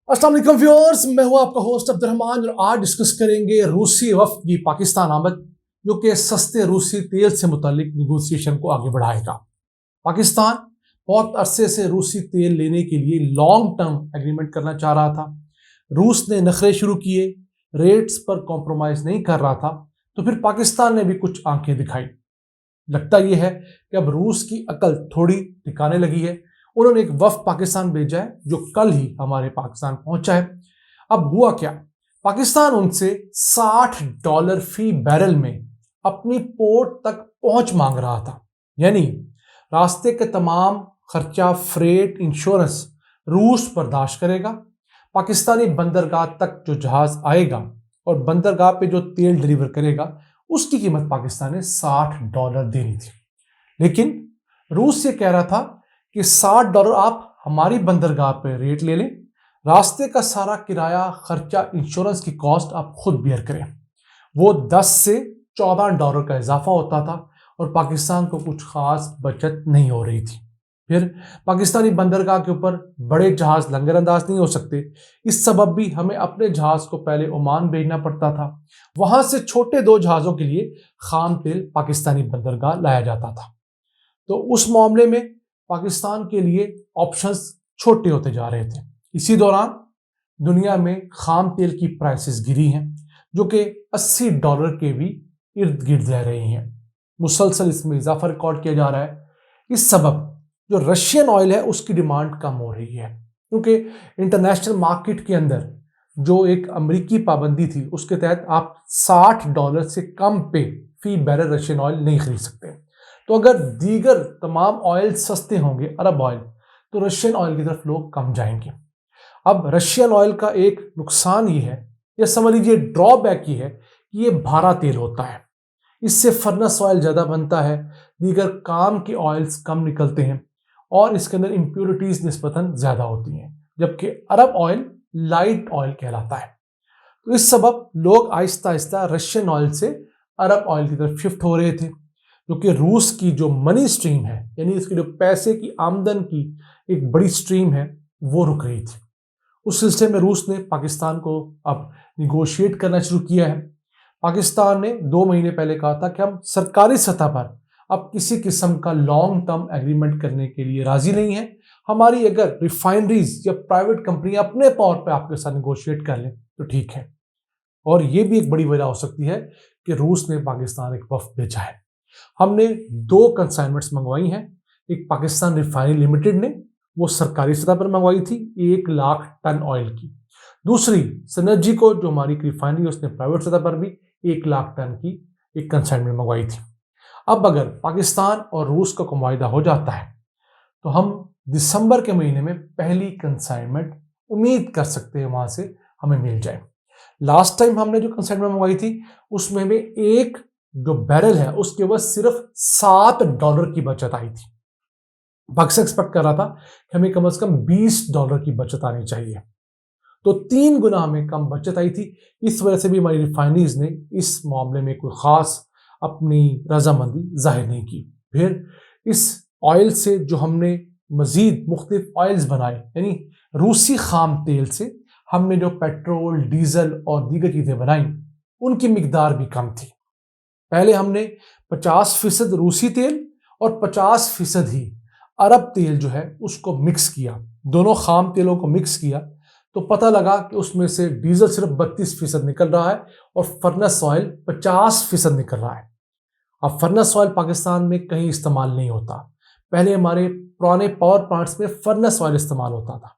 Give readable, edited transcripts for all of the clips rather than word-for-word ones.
अस्सलाम वालेकुम व्यूअर्स, मैं हूं आपका होस्ट अब्दुर्रहमान और आज डिस्कस करेंगे रूसी वफ्द की पाकिस्तान आमद जो कि सस्ते रूसी तेल से मुतालिक निगोसिएशन को आगे बढ़ाएगा। पाकिस्तान बहुत अरसे से रूसी तेल लेने के लिए लॉन्ग टर्म एग्रीमेंट करना चाह रहा था। रूस ने नखरे शुरू किए, रेट्स पर कॉम्प्रोमाइज नहीं कर रहा था, तो फिर पाकिस्तान ने भी कुछ आंखें दिखाई। लगता यह है कि अब रूस की अकल थोड़ी ठिकाने लगी है। उन्होंने एक वफ्द पाकिस्तान भेजा है जो कल ही हमारे पाकिस्तान पहुंचा है। अब हुआ क्या, पाकिस्तान उनसे $60 फी बैरल में अपनी पोर्ट तक पहुंच मांग रहा था, यानी रास्ते के तमाम खर्चा, फ्रेट, इंश्योरेंस रूस बर्दाश्त करेगा। पाकिस्तानी बंदरगाह तक जो जहाज आएगा और बंदरगाह पे जो तेल डिलीवर करेगा उसकी कीमत पाकिस्तान ने $60 देनी थी। लेकिन रूस ये कह रहा था कि $60 आप हमारी बंदरगाह पे रेट ले लें, रास्ते का सारा किराया, खर्चा, इंश्योरेंस की कॉस्ट आप खुद बियर करें। वो $10 से $14 का इजाफा होता था और पाकिस्तान को कुछ खास बचत नहीं हो रही थी। फिर पाकिस्तानी बंदरगाह के ऊपर बड़े जहाज लंगरअंदाज नहीं हो सकते, इस सबब भी हमें अपने जहाज को पहले ओमान भेजना पड़ता था। वहां से छोटे 2 जहाज़ों के लिए खाम तेल पाकिस्तानी बंदरगाह लाया जाता था। तो उस मामले में पाकिस्तान के लिए ऑप्शंस छोटे होते जा रहे थे। इसी दौरान दुनिया में खाम तेल की प्राइसेस गिरी हैं जो कि $80 के भी इर्द गिर्द रह रही हैं। मुसलसल इसमें इजाफा रिकॉर्ड किया जा रहा है। इस सबब जो रशियन ऑयल है उसकी डिमांड कम हो रही है, क्योंकि इंटरनेशनल मार्केट के अंदर जो एक अमेरिकी पाबंदी थी उसके तहत आप $60 से कम पे फी बैरल रशियन ऑयल नहीं खरीद सकते। तो अगर दीगर तमाम ऑयल सस्ते होंगे, अरब ऑयल, तो रशियन ऑयल की तरफ लोग कम जाएंगे। अब रशियन ऑयल का एक नुकसान ये है, या समझ लीजिए ड्रॉबैक ये है कि ये भारा तेल होता है, इससे फर्नेस ऑयल ज़्यादा बनता है, दीगर काम के ऑयल्स कम निकलते हैं और इसके अंदर इम्प्योरिटीज़ निस्बतन ज़्यादा होती हैं, जबकि अरब ऑयल लाइट ऑयल कहलाता है। तो इस सबब लोग आहिस्ता आहिस्ता रशियन ऑयल से अरब ऑयल की तरफ शिफ्ट हो रहे थे, क्योंकि रूस की जो मनी स्ट्रीम है, यानी इसकी जो पैसे की आमदन की एक बड़ी स्ट्रीम है, वो रुक रही थी। उस सिलसिले में रूस ने पाकिस्तान को अब निगोशिएट करना शुरू किया है। पाकिस्तान ने 2 महीने पहले कहा था कि हम सरकारी सतह पर अब किसी किस्म का लॉन्ग टर्म एग्रीमेंट करने के लिए राजी नहीं है। हमारी अगर रिफाइनरीज या प्राइवेट कंपनी अपने तौर पर आपके साथ निगोशिएट कर लें तो ठीक है। और ये भी एक बड़ी वजह हो सकती है कि रूस ने पाकिस्तान एक वफ्द भेजा है। हमने 2 कंसाइनमेंट्स मंगवाई हैं। एक पाकिस्तान रिफाइनरी लिमिटेड ने वो सरकारी सतह पर मंगवाई थी 1 लाख टन ऑयल की। दूसरी सिनर्जी को जो हमारी रिफाइनरी उसने प्राइवेट सतह पर भी 1 लाख टन की एक कंसाइनमेंट मंगवाई थी। अब अगर पाकिस्तान और रूस का मुआहदा हो जाता है तो हम दिसंबर के महीने में पहली कंसाइनमेंट उम्मीद कर सकते हैं वहां से हमें मिल जाए। लास्ट टाइम हमने जो कंसाइनमेंट मंगवाई थी उसमें हमें एक जो बैरल है उसके ऊपर सिर्फ $7 की बचत आई थी। पाकिस्तान एक्सपेक्ट कर रहा था कि हमें कम से कम $20 की बचत आनी चाहिए, तो 3 गुना हमें कम बचत आई थी। इस वजह से भी हमारी रिफाइनरीज ने इस मामले में कोई खास अपनी रजामंदी जाहिर नहीं की। फिर इस ऑयल से जो हमने मजीद मुख्तलिफ ऑयल्स बनाए, यानी रूसी खाम तेल से हमने जो पेट्रोल, डीजल और दीगर चीज़ें बनाई, उनकी मिकदार भी कम थी। पहले हमने 50% रूसी तेल और 50% ही अरब तेल जो है उसको मिक्स किया, दोनों खाम तेलों को मिक्स किया, तो पता लगा कि उसमें से डीजल सिर्फ 32% निकल रहा है और फर्नेस ऑयल 50% निकल रहा है। अब फर्नेस ऑयल पाकिस्तान में कहीं इस्तेमाल नहीं होता। पहले हमारे पुराने पावर प्लांट्स में फर्नेस ऑयल इस्तेमाल होता था।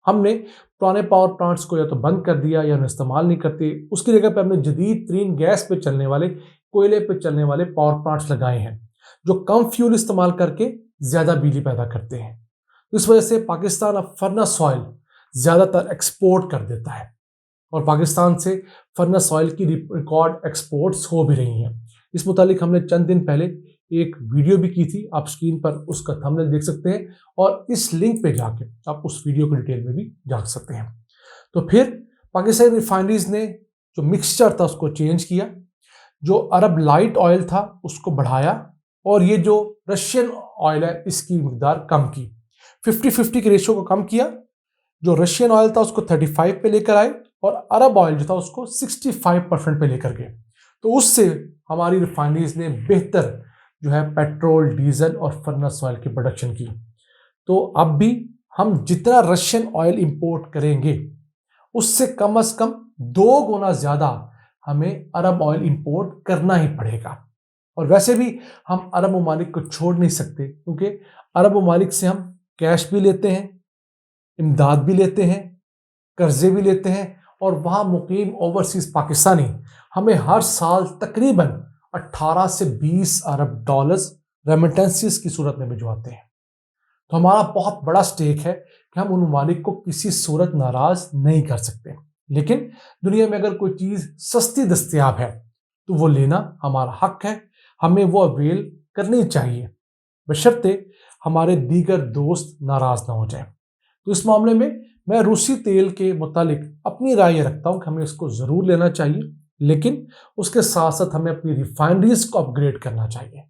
हमने पुराने पावर प्लांट्स को या तो बंद कर दिया या उन्हें इस्तेमाल नहीं करते। उसकी जगह पर हमने जदीद तरीन गैस पे चलने वाले, कोयले पे चलने वाले पावर प्लांट्स लगाए हैं जो कम फ्यूल इस्तेमाल करके ज़्यादा बिजली पैदा करते हैं। इस वजह से पाकिस्तान अब फर्नेस ऑयल ज़्यादातर एक्सपोर्ट कर देता है और पाकिस्तान से फर्नेस ऑयल की रिकॉर्ड एक्सपोर्ट्स हो भी रही हैं। इस मुतालिक हमने चंद दिन पहले एक वीडियो भी की थी, आप स्क्रीन पर उसका थंबनेल देख सकते हैं और इस लिंक पे जाके आप उस वीडियो को डिटेल में भी जान सकते हैं। तो फिर पाकिस्तानी रिफाइनरीज ने जो मिक्सचर था उसको चेंज किया, जो अरब लाइट ऑयल था उसको बढ़ाया और ये जो रशियन ऑयल है इसकी मिकदार कम की, 50-50 के रेशियो को कम किया। जो रशियन ऑयल था उसको 35 पे लेकर आए और अरब ऑयल जो था उसको 65% पे लेकर गए। तो उससे हमारी रिफाइनरीज ने बेहतर जो है पेट्रोल, डीजल और फर्नेस ऑयल की प्रोडक्शन की। तो अब भी हम जितना रशियन ऑयल इंपोर्ट करेंगे उससे कम से कम 2 गुना ज्यादा हमें अरब ऑयल इंपोर्ट करना ही पड़ेगा। और वैसे भी हम अरब ममालिक को छोड़ नहीं सकते, क्योंकि अरब ममालिक से हम कैश भी लेते हैं, इमदाद भी लेते हैं, कर्जे भी लेते हैं, और वहाँ मुकीम ओवरसीज पाकिस्तानी हमें हर साल तकरीबन 18 से 20 अरब डॉलर्स रेमिटेंसीज की सूरत में भिजवाते हैं। तो हमारा बहुत बड़ा स्टेक है कि हम उन ममालिक को किसी सूरत नाराज नहीं कर सकते। लेकिन दुनिया में अगर कोई चीज़ सस्ती दस्तयाब है तो वो लेना हमारा हक है, हमें वो अवेल करनी चाहिए, बशर्ते हमारे दीगर दोस्त नाराज ना हो जाए। तो इस मामले में मैं रूसी तेल के मुतालिक अपनी राय ये रखता हूँ कि हमें इसको ज़रूर लेना चाहिए, लेकिन उसके साथ साथ हमें अपनी रिफाइनरीज को अपग्रेड करना चाहिए।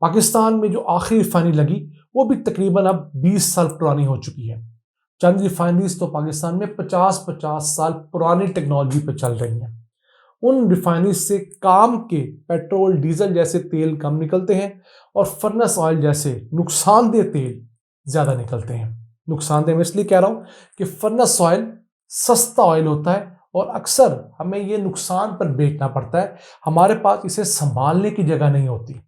पाकिस्तान में जो आखिरी रिफाइनरी लगी वो भी तकरीबन अब 20 साल पुरानी हो चुकी है। चंद रिफाइनरीज तो पाकिस्तान में 50-50 साल पुरानी टेक्नोलॉजी पर चल रही हैं। उन रिफाइनरीज से काम के पेट्रोल, डीजल जैसे तेल कम निकलते हैं और फर्नेस ऑयल जैसे नुकसानदेह तेल ज़्यादा निकलते हैं। नुकसानदेह मैं इसलिए कह रहा हूँ कि फर्नेस ऑयल सस्ता ऑयल होता है और अक्सर हमें ये नुकसान पर बेचना पड़ता है। हमारे पास इसे संभालने की जगह नहीं होती,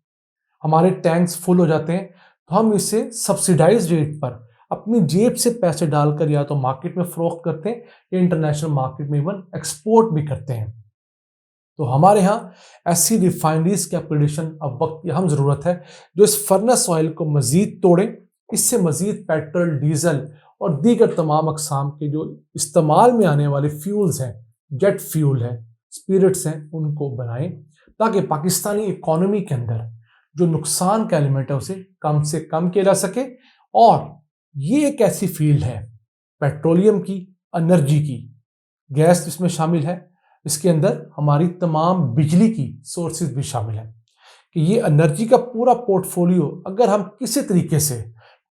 हमारे टैंक्स फुल हो जाते हैं, तो हम इसे सब्सिडाइज रेट पर अपनी जेब से पैसे डालकर या तो मार्केट में फरोख्त करते हैं या इंटरनेशनल मार्केट में इवन एक्सपोर्ट भी करते हैं। तो हमारे यहाँ ऐसी रिफाइनरीज के अपग्रेडेशन अब वक्त अहम ज़रूरत है जो इस फर्नेस ऑयल को मज़ीद तोड़ें, इससे मज़ीद पेट्रोल, डीजल और दीगर तमाम अकसाम के जो इस्तेमाल में आने वाले फ्यूल्स हैं, जेट फ्यूल है, स्पिरिट्स हैं, उनको बनाएं, ताकि पाकिस्तानी इकॉनमी के अंदर जो नुकसान का एलिमेंट है उसे कम से कम किया जा सके। और ये एक ऐसी फील्ड है पेट्रोलियम की, एनर्जी की, गैस इसमें शामिल है, इसके अंदर हमारी तमाम बिजली की सोर्सेज भी शामिल हैं, कि ये एनर्जी का पूरा पोर्टफोलियो अगर हम किसी तरीके से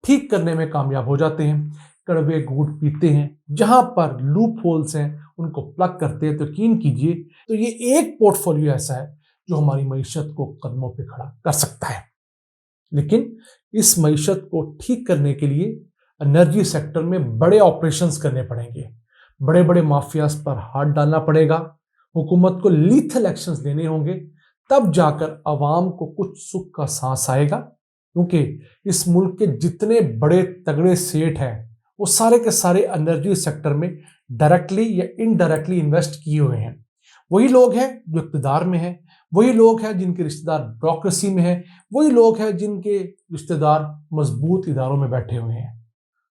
ठीक करने में कामयाब हो जाते हैं, कड़वे घूंट पीते हैं, जहां पर लूप होल्स हैं उनको प्लग करते हैं, तो यकीन कीजिए तो ये एक पोर्टफोलियो ऐसा है जो हमारी मईशत को कदमों पे खड़ा कर सकता है। लेकिन इस मईशत को ठीक करने के लिए एनर्जी सेक्टर में बड़े ऑपरेशंस करने पड़ेंगे, बड़े बड़े माफियाज पर हाथ डालना पड़ेगा, हुकूमत को लीथल एक्शंस लेने होंगे, तब जाकर आवाम को कुछ सुख का सांस आएगा। क्योंकि इस मुल्क के जितने बड़े तगड़े सेठ हैं वो सारे के सारे एनर्जी सेक्टर में डायरेक्टली या इनडायरेक्टली इन्वेस्ट किए हुए हैं। वही लोग हैं जो इक़्तिदार में हैं, वही लोग हैं जिनके रिश्तेदार ब्यूरोक्रेसी में हैं, वही लोग हैं जिनके रिश्तेदार मजबूत इदारों में बैठे हुए हैं।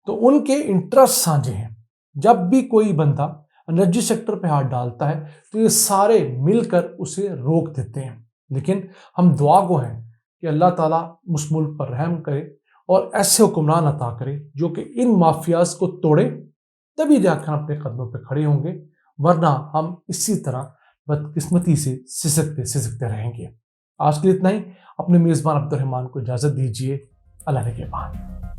तो उनके इंटरेस्ट साझे हैं। जब भी कोई बंदा एनर्जी सेक्टर पे हाथ डालता है तो ये सारे मिलकर उसे रोक देते हैं। लेकिन हम दुआ गो हैं कि अल्लाह ताला उस मुल्क पर रहम करे और ऐसे हुक्मरान अता करे जो कि इन माफियाज को तोड़े, तभी जाकर हम अपने कदमों पे खड़े होंगे, वरना हम इसी तरह बदकिस्मती से सिसकते रहेंगे। आज के लिए इतना ही। अपने मेज़बान अब्दुल रहमान को इजाज़त दीजिए। अल्लाह ने के बाद।